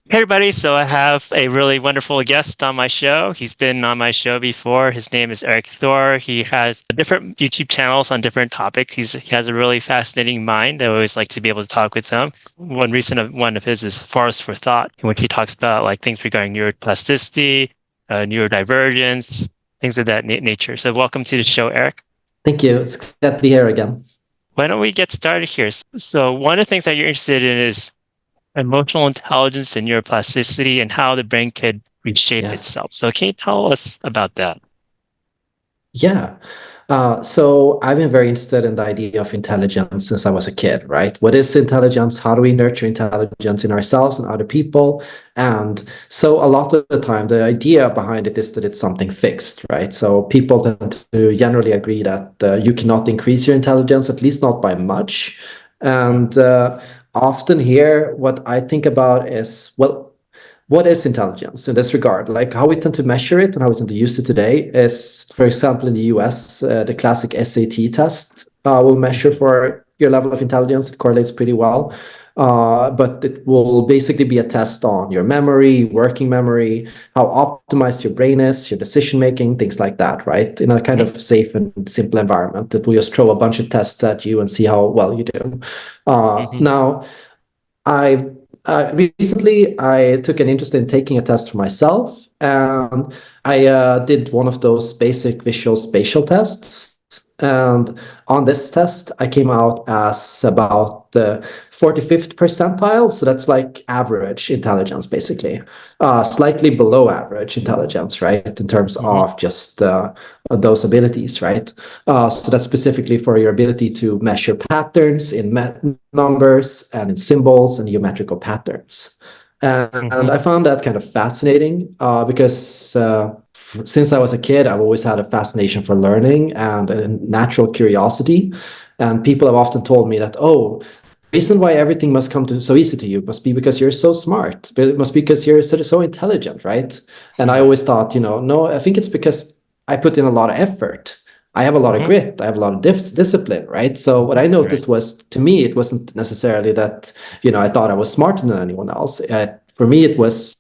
Hey everybody, so I have a really wonderful guest on my show. He's been on my show before. His name is Erik Thor. He has different YouTube channels on different topics. He has a really fascinating mind. I always like to be able to talk with him. One recent one of his is Forest for Thought, in which he talks about like things regarding neuroplasticity, neurodivergence, things of that nature. So welcome to the show, Erik. Thank you. It's glad to be here again. Why don't we get started here? So one of the things that you're interested in is emotional intelligence and neuroplasticity and how the brain could reshape Yes. itself. So can you tell us about that? Yeah. So I've been very interested in the idea of intelligence since I was a kid, right? What is intelligence? How do we nurture intelligence in ourselves and other people? And so a lot of the time, the idea behind it is that it's something fixed, right? So people tend to generally agree that you cannot increase your intelligence, at least not by much. And often here, what I think about is, well, what is intelligence in this regard? Like how we tend to measure it and how we tend to use it today is, for example, in the US, the classic SAT test will measure for your level of intelligence. It correlates pretty well. But it will basically be a test on your memory, working memory, how optimized your brain is, your decision making, things like that, right? In a kind Mhm, of safe and simple environment that will just throw a bunch of tests at you and see how well you do. mhm, Now, I recently I took an interest in taking a test for myself, and I did one of those basic visual spatial tests. And on this test, I came out as about the 45th percentile. So that's like average intelligence, basically, slightly below average intelligence, right? In terms mhm, of just those abilities, right? So that's specifically for your ability to measure patterns in numbers and in symbols and geometrical patterns. And mhm. I found that kind of fascinating because since I was a kid, I've always had a fascination for learning and a natural curiosity. And people have often told me that, oh, the reason why everything must come to so easy to you must be because you're so smart. But it must be because you're so intelligent, right? And I Hmm. always thought, no, I think it's because I put in a lot of effort. I have a lot of Mhm, grit. I have a lot of discipline, right? So what mhm. I Right. noticed was, to me, it wasn't necessarily that, I thought I was smarter than anyone else. For me, it was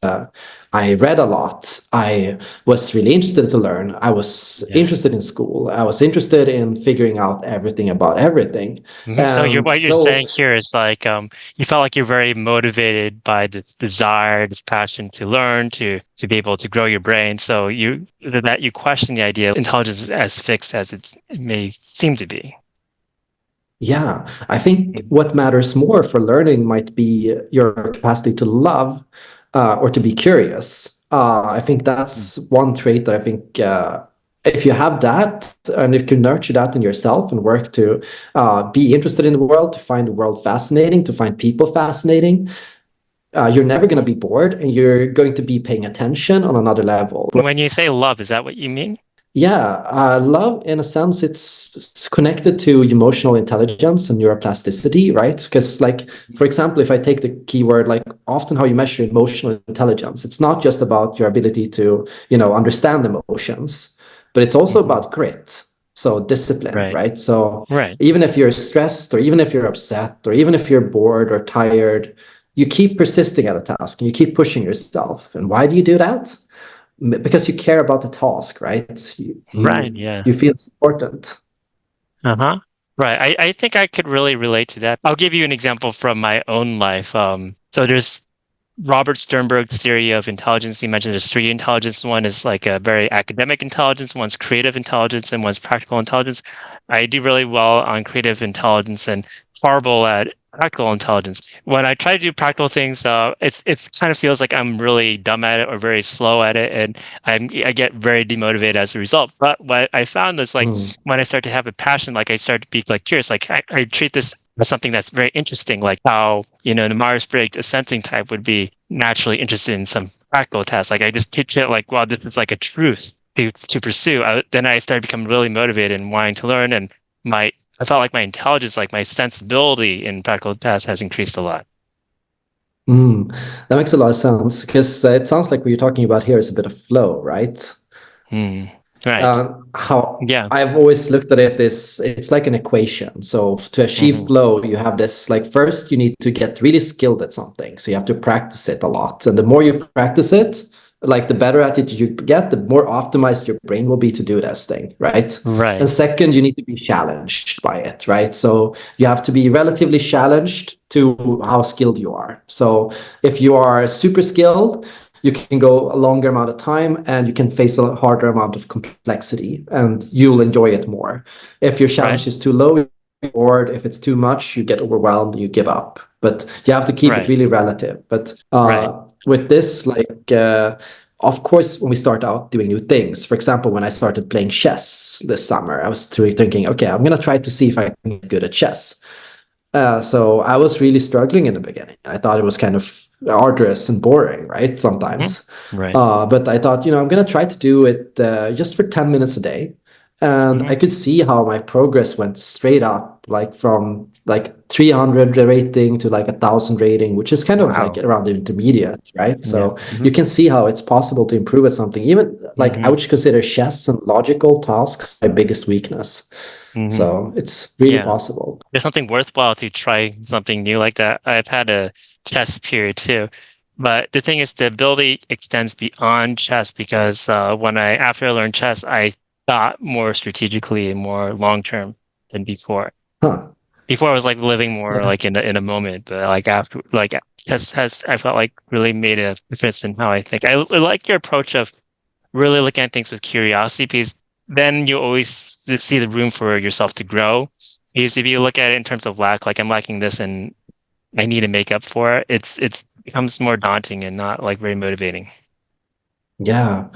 I read a lot. I was really interested to learn. I was Yeah. interested in school. I was interested in figuring out everything about everything. So And what you're saying so, here is like you felt like you're very motivated by this desire, this passion to learn, to be able to grow your brain. So you question the idea of intelligence is as fixed as it may seem to be. yeah, I think Mhm. what matters more for learning might be your capacity to love or to be curious. I think that's one trait that I think if you have that and if you nurture that in yourself and work to be interested in the world, to find the world fascinating, to find people fascinating, you're never going to Mhm. be bored and you're going to be paying attention on another level. When you say love, is that what you mean? Yeah, love, in a sense, it's connected to emotional intelligence and neuroplasticity, right? Because, like, for example, if I take the keyword, like, often how you measure emotional intelligence, it's not just about your ability to, understand emotions, but it's also Hmm. about grit. So, discipline, Right. right? So, Right. even if you're stressed, or even if you're upset, or even if you're bored or tired, you keep persisting at a task and you keep pushing yourself. And why do you do that? Because you care about the task, right? You Right. you, Yeah. you feel it's important. Uh-huh. Right. I think I could really relate to that. I'll give you an example from my own life. So there's Robert Sternberg's theory of intelligence. He mentioned there's three intelligence. One is like a very academic intelligence, one's creative intelligence, and one's practical intelligence. I do really well on creative intelligence and horrible at practical intelligence. When I try to do practical things, it kind of feels like I'm really dumb at it or very slow at it, and I get very demotivated as a result. But what I found is like Mm. when I start to have a passion, like I start to be like curious, like I treat this as something that's very interesting, like how, the Myers-Briggs, a sensing type would be naturally interested in some practical tasks. Like I just picture it like, wow, this is like a truth to pursue. Then I started becoming really motivated and wanting to learn, and my I felt like my intelligence, like my sensibility in practical tasks has increased a lot. Mm. That makes a lot of sense because it sounds like what you're talking about here is a bit of flow, right? Hmm. Right. How Yeah. I've always looked at it is it's like an equation. So to achieve Hmm. flow, you have this like first you need to get really skilled at something. So you have to practice it a lot. And the more you practice it, like the better at it you get, the more optimized your brain will be to do this thing, right? And Right. second, you need to be challenged by it, right? So you have to be relatively challenged to how skilled you are. So if you are super skilled, you can go a longer amount of time and you can face a harder amount of complexity and you'll enjoy it more. If your Right. challenge is too low, you're bored. If it's too much, you get overwhelmed, you give up. But you have to keep it Right. really relative. But Right. with this, of course, when we start out doing new things, for example, when I started playing chess this summer, I was thinking, okay, I'm going to try to see if I can get good at chess. So I was really struggling in the beginning. I thought it was kind of arduous and boring, right? Hmm. Sometimes. Right. But I thought, I'm going to try to do it just for 10 minutes a day. And Hmm. I could see how my progress went straight up, like from like 300 rating to like 1,000 rating, which is kind of like Wow. around the intermediate, right? Yeah. So Hmm. you can see how it's possible to improve at something. Even like I Hmm. would consider chess and logical tasks my biggest weakness. Hmm. So it's really Yeah. possible. There's something worthwhile to try something new like that. I've had a chess period too. But the thing is, the ability extends beyond chess because after I learned chess, I thought more strategically and more long term than before. Huh. Before I was like living more Yeah. like in a moment, but like after like chess has I felt like really made a difference in how I think. I like your approach of really looking at things with curiosity because then you always see the room for yourself to grow. Because if you look at it in terms of lack, like I'm lacking this and I need to make up for it, it's becomes more daunting and not like very motivating. Yeah.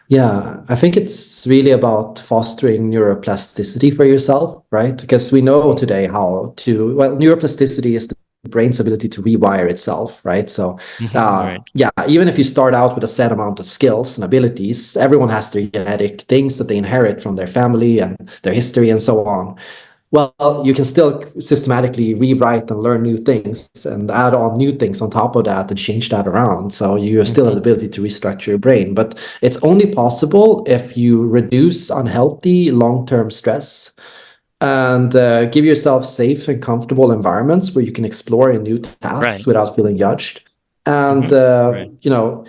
Yeah. I think it's really about fostering neuroplasticity for yourself, right? Because we know Mm-hmm. today well, neuroplasticity is the brain's ability to rewire itself, right? So, Right. yeah, even if you start out with a set amount of skills and abilities, everyone has their genetic things that they inherit from their family and their history and so on. Well, you can still systematically rewrite and learn new things and add on new things on top of that and change that around. So you still have Hmm. the ability to restructure your brain, but it's only possible if you reduce unhealthy long-term stress and give yourself safe and comfortable environments where you can explore new tasks Right. without feeling judged. And, Hmm. Right.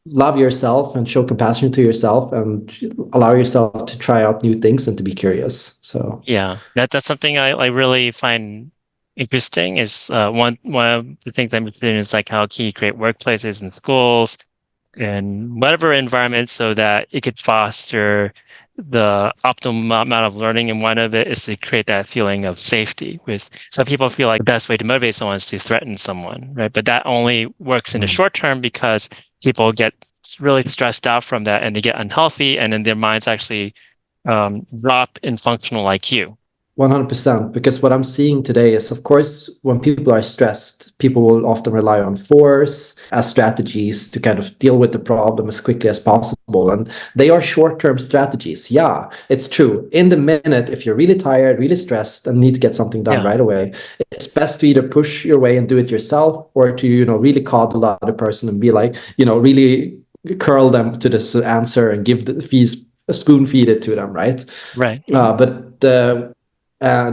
love yourself and show compassion to yourself and allow yourself to try out new things and to be curious. So, Yeah. That's something I really find interesting is one of the things I'm interested in is like how can you create workplaces and schools and whatever environment so that it could foster the optimal amount of learning. And one of it is to create that feeling of safety with some people feel like the best way to motivate someone is to threaten someone, right? But that only works in the mm. short term because people get really stressed out from that and they get unhealthy and then their minds actually drop in functional IQ. 100%. Because what I'm seeing today is, of course, when people are stressed, people will often rely on force as strategies to kind of deal with the problem as quickly as possible. And they are short term strategies. Yeah, it's true. In the minute, if you're really tired, really stressed, and need to get something done Yeah. right away, it's best to either push your way and do it yourself or to, really coddle the other person and be like, really curl them to this answer and give the fees spoon feed it to them, right? Right. But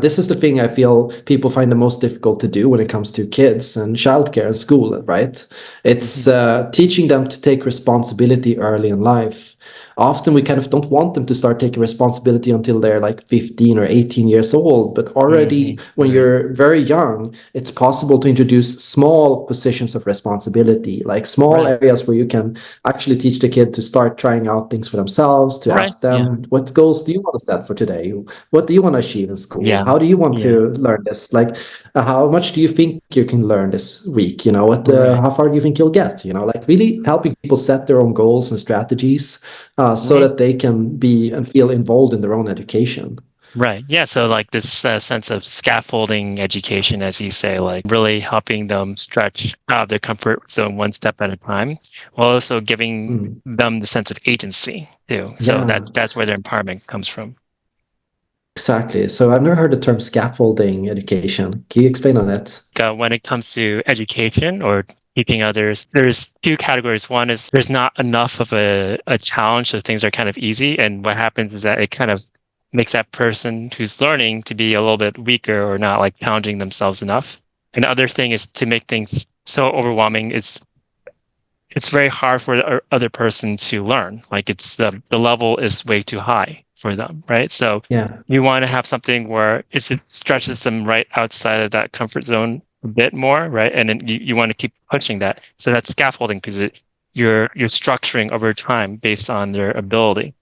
this is the thing I feel people find the most difficult to do when it comes to kids and childcare and school, right? It's Hmm. teaching them to take responsibility early in life. Often we kind of don't want them to start taking responsibility until they're like 15 or 18 years old. But Hmm. already when Right. you're very young, it's possible to introduce small positions of responsibility, like small Right. areas where you can actually teach the kid to start trying out things for themselves, to Right. ask Yeah. them, what goals do you want to set for today? What do you want to achieve in school? Yeah. How do you want Yeah. to learn this? Like, how much do you think you can learn this week? Right. How far do you think you'll get? Like really helping people set their own goals and strategies so Hmm. that they can be and feel involved in their own education. Right. Yeah. So like this sense of scaffolding education, as you say, like really helping them stretch out of their comfort zone one step at a time, while also giving Mm. them the sense of agency too. So Yeah, that's where their empowerment comes from. exactly. So I've never heard the term scaffolding education. Can you explain on it? When it comes to education or keeping others. There's two categories. One is there's not enough of a challenge, so things are kind of easy. And what happens is that it kind of makes that person who's learning to be a little bit weaker or not like challenging themselves enough. And the other thing is to make things so overwhelming, it's very hard for the other person to learn. Like it's the level is way too high for them, right? So Yeah. you want to have something where it stretches them right outside of that comfort zone a bit more, right? And then you want to keep pushing that. So that's scaffolding because you're structuring over time based on their ability.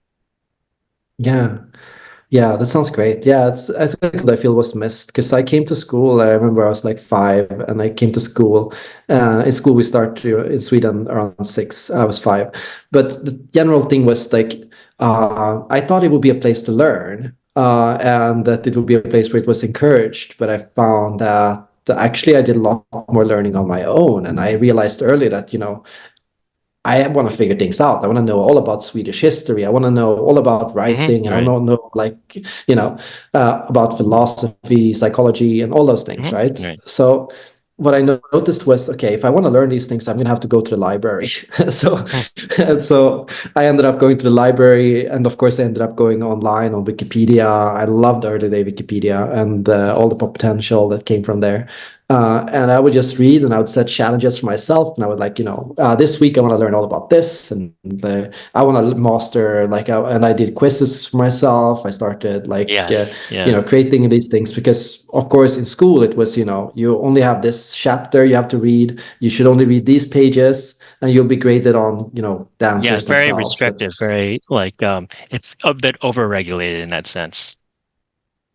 Yeah. Yeah, that sounds great. Yeah, it's something that I feel was missed because I came to school. I remember I was like 5, and I came to school. In school, we start in Sweden around 6. I was 5, but the general thing was like I thought it would be a place to learn, and that it would be a place where it was encouraged. But I found that actually I did a lot more learning on my own, and I realized early that I want to figure things out. I want to know all about Swedish history. I want to know all about writing, and I Right. want to know you know about philosophy, psychology, and all those things, right? Right. So what I noticed was, okay, if I want to learn these things, I'm going to have to go to the library. so and so I ended up going to the library, and of course, I ended up going online on Wikipedia. I loved early day Wikipedia and all the potential that came from there. And I would just read, and I would set challenges for myself. And I would this week I want to learn all about this, and I want to master and I did quizzes for myself. I started Yes. Yeah. creating these things because, of course, in school it was you only have this chapter you have to read. You should only read these pages, and you'll be graded on the Yeah. answers Very themselves. But restrictive. Very like it's a bit overregulated in that sense.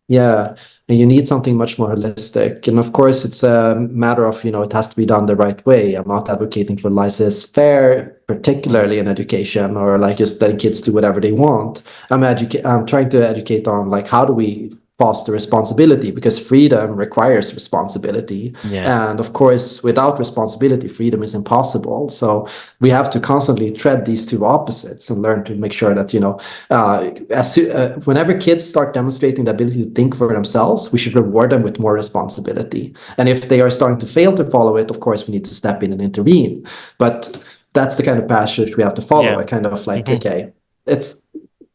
yeah, and you need something much more holistic. And of course, it's a matter of, it has to be done the right way. I'm not advocating for laissez-faire, Mm. particularly in education, or like just letting kids do whatever they want. I'm trying to educate on like how do we foster responsibility because freedom requires responsibility. Yeah. And of course, without responsibility, freedom is impossible. So we have to constantly tread these two opposites and learn to make sure that, whenever kids start demonstrating the ability to think for themselves, we should reward them with more responsibility. And if they are starting to fail to follow it, of course, we need to step in and intervene. But that's the kind of passage we have to follow. Yeah. I kind of like, Hmm. okay, it's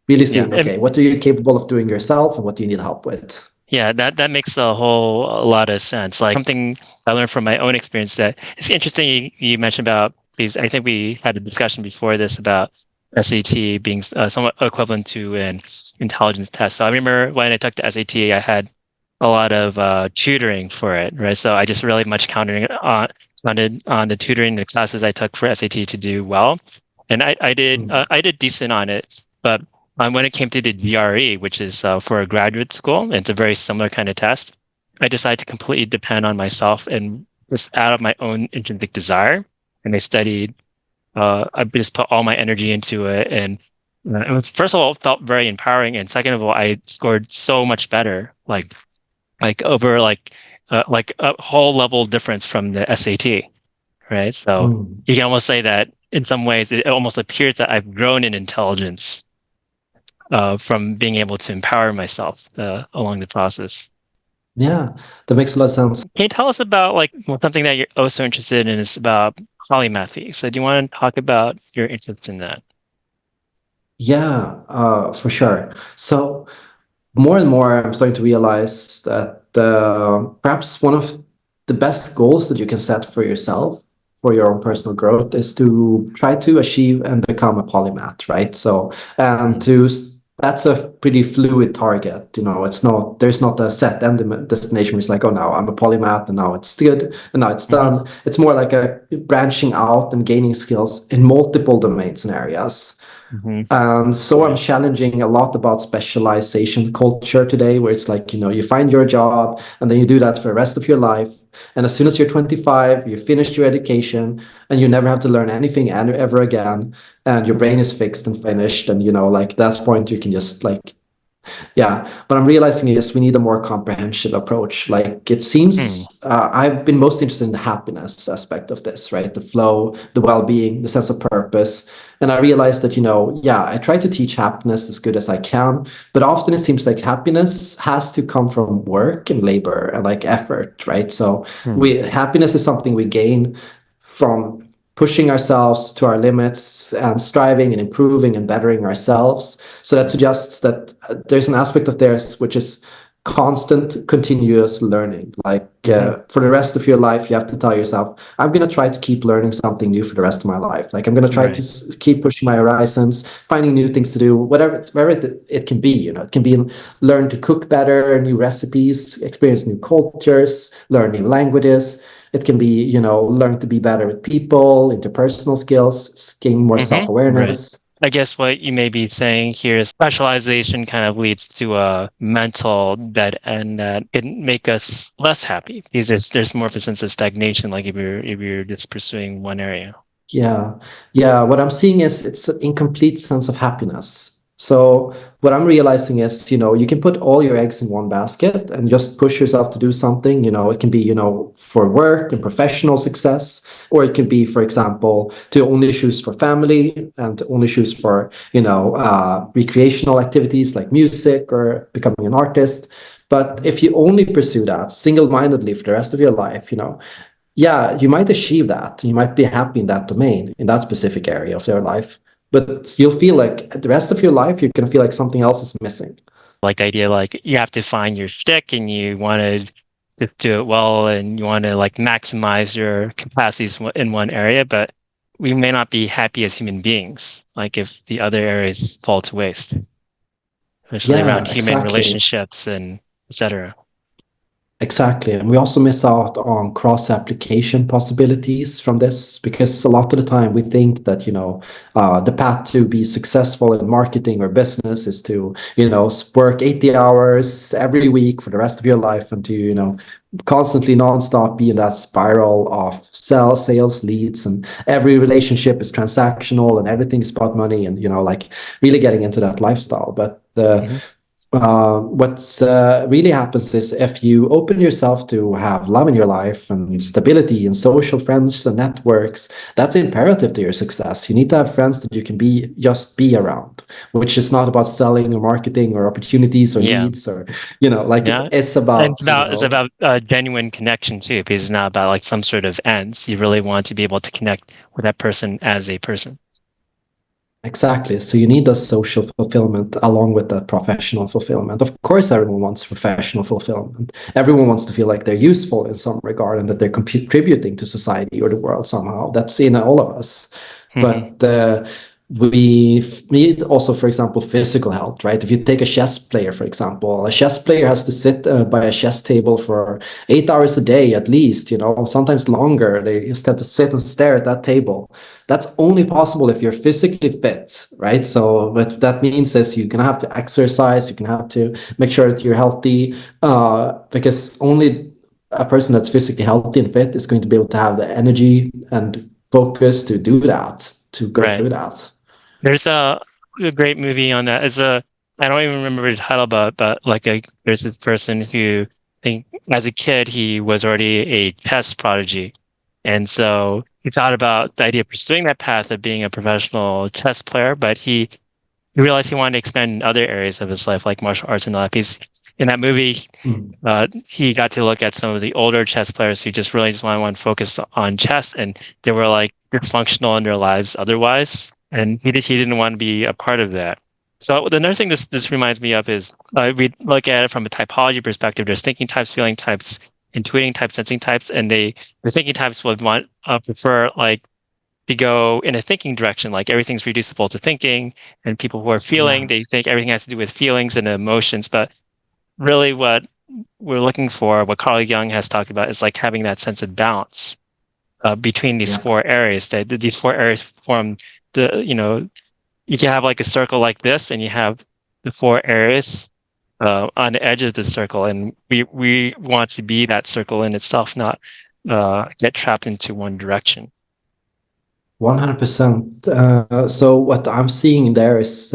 really Yeah. seeing, okay, what are you capable of doing yourself and what do you need help with? Yeah, that makes a lot of sense. Like something I learned from my own experience that it's interesting you mentioned about these. I think we had a discussion before this about SAT being somewhat equivalent to an intelligence test. So I remember when I took the SAT, I had a lot of tutoring for it, right? So I just really much counted on the tutoring the classes I took for SAT to do well, and Mm. I did decent on it, but when it came to the DRE, which is for a graduate school, it's a very similar kind of test. I decided to completely depend on myself and just out of my own intrinsic desire. And I studied. I just put all my energy into it, and it was first of all it felt very empowering, and second of all, I scored so much better, over like a whole level difference from the SAT, right? So Mm. you can almost say that in some ways it almost appears that I've grown in intelligence from being able to empower myself along the process. Yeah, that makes a lot of sense. Can you tell us about something that you're also interested in is about polymathy? So do you want to talk about your interest in that? Yeah, for sure. So more and more, I'm starting to realize that perhaps one of the best goals that you can set for yourself for your own personal growth is to try to achieve and become a polymath, right? So, and Mm. that's a pretty fluid target. There's not a set end destination where it's like, oh, now I'm a polymath and now it's good and now it's Hmm. done. It's more like a branching out and gaining skills in multiple domains and areas. Hmm. And so I'm Right. challenging a lot about specialization culture today, where it's like, you find your job and then you do that for the rest of your life. And as soon as you're 25, you finished your education and you never have to learn anything ever again. And your brain Hmm. is fixed and finished. And, like at that point, you can just yeah, but I'm realizing is we need a more comprehensive approach. Like it Hmm. seems I've been most interested in the happiness aspect of this, right? The flow, the well-being, the sense of purpose. And I realized that, yeah, I try to teach happiness as good as I can, but often it seems like happiness has to come from work and labor and like effort, right? So Hmm. we happiness is something we gain from pushing ourselves to our limits and striving and improving and bettering ourselves. So that suggests that there's an aspect of theirs which is constant, continuous learning. Like Hmm. for the rest of your life, you have to tell yourself, I'm going to try to keep learning something new for the rest of my life. Like I'm going to try Right. to keep pushing my horizons, finding new things to do, whatever it can be. You know, it can be learn to cook better, new recipes, experience new cultures, learn new languages. It can be, you know, learn to be better with people, interpersonal skills, gain more Hmm. Right. self-awareness. I guess what you may be saying here is specialization kind of leads to a mental dead end that can make us less happy because there's more of a sense of stagnation, like if you're just pursuing one area. Yeah, yeah. What I'm seeing is it's an incomplete sense of happiness. So what I'm realizing is, you know, you can put all your eggs in one basket and just push yourself to do something. You know, it can be, you know, for work and professional success, or it can be, for example, to only choose for family and to only choose for, you know, recreational activities like music or becoming an artist. But if you only pursue that single-mindedly for the rest of your life, you know, yeah, you might achieve that. You might be happy in that domain, in that specific area of your life. But you'll feel like the rest of your life, you're going to feel like something else is missing. Like the idea, like you have to find your stick and you want to just do it well and you want to like maximize your capacities in one area, but we may not be happy as human beings, like if the other areas fall to waste, especially Yeah, around human exactly. relationships and etc. Exactly. And we also miss out on cross application possibilities from this because a lot of the time we think that, you know, the path to be successful in marketing or business is to, you know, work 80 hours every week for the rest of your life and to, you know, constantly nonstop be in that spiral of sales, leads, and every relationship is transactional and everything is about money and, you know, like really getting into that lifestyle. But Hmm. what's really happens is if you open yourself to have love in your life and stability and social friends and networks, that's imperative to your success. You need to have friends that you can be around, which is not about selling or marketing or opportunities or Yeah. leads or, you know, like Yeah. it's And it's about, you about it's know, about genuine connection too, because it's not about like some sort of ends. You really want to be able to connect with that person as a person. exactly. So you need the social fulfillment along with the professional fulfillment. Of course, everyone wants professional fulfillment. Everyone wants to feel like they're useful in some regard and that they're contributing to society or the world somehow. That's in all of us. Hmm. But we need also, for example, physical health, right? If you take a chess player, for example, a chess player has to sit by a chess table for 8 hours a day at least, you know, sometimes longer. They just have to sit and stare at that table. That's only possible if you're physically fit, right? So what that means is you're gonna have to exercise, you're gonna have to make sure that you're healthy, because only a person that's physically healthy and fit is going to be able to have the energy and focus to do that, to go Right. through that. There's a great movie on that. It's a I don't even remember the title, but like there's this person who I think as a kid he was already a chess prodigy, and so he thought about the idea of pursuing that path of being a professional chess player, but he realized he wanted to expand in other areas of his life, like martial arts and all that. Because in that movie, Mm. he got to look at some of the older chess players who just really just wanted to focus on chess, and they were like dysfunctional in their lives otherwise, and he didn't want to be a part of that. So another thing this reminds me of is we look at it from a typology perspective. There's thinking types, feeling types, intuiting types, sensing types, and the thinking types would want prefer like to go in a thinking direction, like everything's reducible to thinking, and people who are feeling, Yeah, they think everything has to do with feelings and emotions. But really, what we're looking for, what Carl Jung has talked about, is like having that sense of balance between these yeah. four areas. That these four areas form you can have like a circle like this, and you have the four areas on the edge of the circle, and we want to be that circle in itself, not get trapped into one direction. 100%. So what I'm seeing there is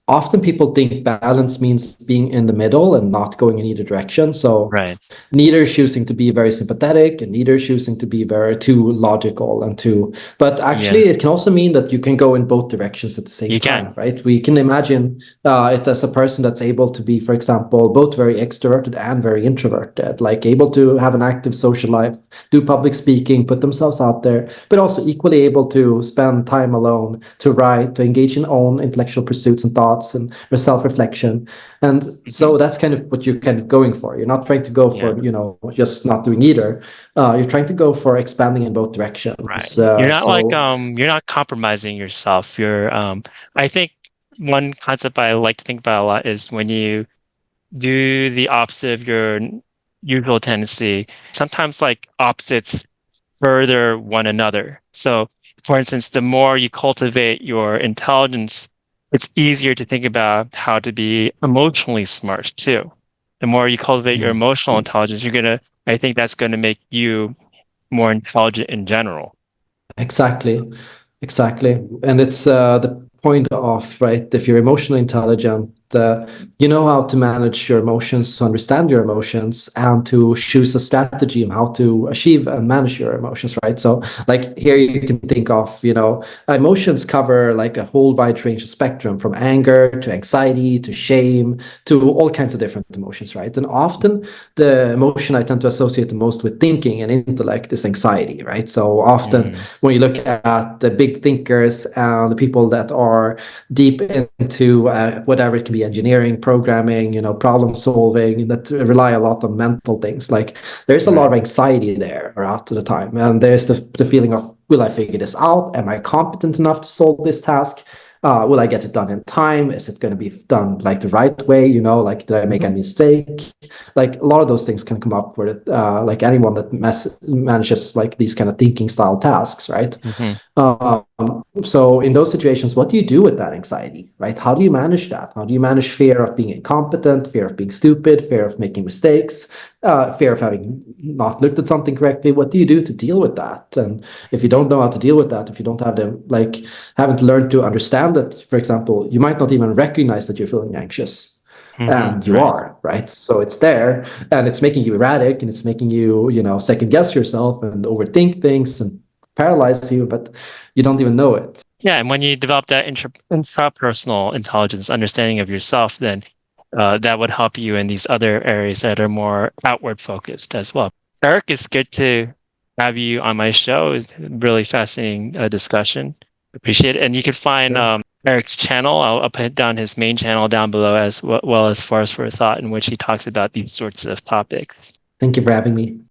often people think balance means being in the middle and not going in either direction. So Right. neither choosing to be very sympathetic and neither choosing to be very too logical and too, but actually Yeah, it can also mean that you can go in both directions at the same you can. time, right? We can imagine it as a person that's able to be, for example, both very extroverted and very introverted, like able to have an active social life, do public speaking, put themselves out there, but also equally able to spend time alone, to write, to engage in own intellectual pursuits and thoughts and self-reflection. And Hmm. so that's kind of what you're kind of going for. You're not trying to go Yeah, for, just not doing either. You're trying to go for expanding in both right. directions. You're not compromising yourself. I think one concept I like to think about a lot is when you do the opposite of your usual tendency, sometimes like opposites further one another. So, for instance, the more you cultivate your intelligence, it's easier to think about how to be emotionally smart too. The more you cultivate your Yeah. emotional intelligence, I think that's going to make you more intelligent in general. Exactly, exactly. And it's the point of, right, if you're emotionally intelligent, you know how to manage your emotions, to understand your emotions, and to choose a strategy on how to achieve and manage your emotions, right? So, like here you can think of, emotions cover like a whole wide range of spectrum from anger to anxiety to shame to all kinds of different emotions, right? And often the emotion I tend to associate the most with thinking and intellect is anxiety, right? So often Mm, when you look at the big thinkers and the people that are deep into whatever it can be, engineering, programming, problem solving, that rely a lot on mental things, like there's a lot of right. anxiety there at the time, and there's the feeling of, will I figure this out? Am I competent enough to solve this task? Will I get it done in time? Is it going to be done like the right way? Like, did I make a Mhm, mistake? Like a lot of those things can come up with like anyone that manages like these kind of thinking style tasks, right? mhm, Um, so in those situations, what do you do with that anxiety, right? How do you manage that? How do you manage fear of being incompetent, fear of being stupid, fear of making mistakes, fear of having not looked at something correctly? What do you do to deal with that? And if you mhm, don't know how to deal with that, if you don't have them, like, haven't learned to understand that, for example, you might not even recognize that you're feeling anxious. mhm, And you right. are, right? So it's there and it's making you erratic and it's making you, second guess yourself and overthink things and paralyze you, but you don't even know it. Yeah, and when you develop that intrapersonal intelligence, understanding of yourself, then that would help you in these other areas that are more outward focused as well. Eric, it's good to have you on my show. It's a really fascinating discussion. Appreciate it. And you can find Sure. Eric's channel. I'll put down his main channel down below as well as Forest for Thought, in which he talks about these sorts of topics. Thank you for having me.